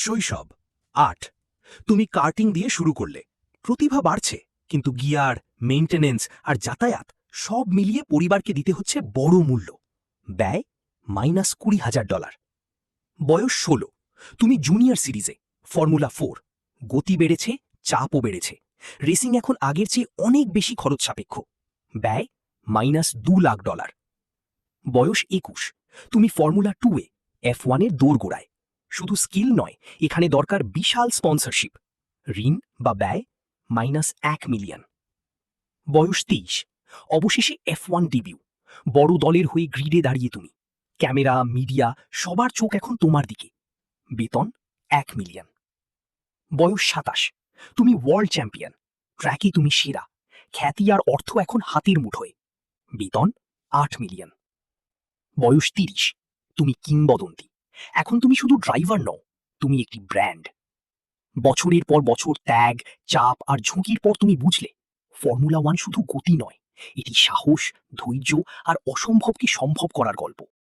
শৈশব ৮। তুমি কার্টিং দিয়ে শুরু করলে, প্রতিভা বাড়ছে, কিন্তু গিয়ার, মেইনটেনেন্স আর যাতায়াত সব মিলিয়ে পরিবারকে দিতে হচ্ছে বড় মূল্য। ব্যয় -$20,000। বয়স ১৬। তুমি জুনিয়র সিরিজে, ফর্মুলা 4। গতি বেড়েছে, চাপও বেড়েছে। রেসিং এখন আগের চেয়ে অনেক বেশি খরচ সাপেক্ষ। ব্যয় -$2,00,000। বয়স ২১। তুমি ফর্মুলা 2-এ, F1-এর দোরগোড়ায়। শুধু স্কিল নয়, এখানে দরকার বিশাল স্পন্সরশিপ। ঋণ বা ব্যয় -$1,000,000। বয়স ২৩। অবশেষে F1 ডিবিউ। বড় দলের হয়ে গ্রিডে দাঁড়িয়ে তুমি। ক্যামেরা, মিডিয়া সবার চোখ এখন তোমার দিকে। বেতন $1,000,000। বয়স ২৭। তুমি ওয়ার্ল্ড চ্যাম্পিয়ন। ট্র্যাকে তুমি সেরা। খ্যাতি আর অর্থ এখন হাতের মুঠোয়। বেতন $8,000,000। বয়স ৩০। তুমি কিংবদন্তি। এখন তুমি শুধু ড্রাইভার নও, তুমি একটি ব্র্যান্ড। বছরের পর বছর ত্যাগ, চাপ আর ঝুঁকির পর তুমি বুঝলে ফর্মুলা 1 শুধু গতি নয়, এটি সাহস, ধৈর্য আর অসম্ভবকে সম্ভব করার গল্প।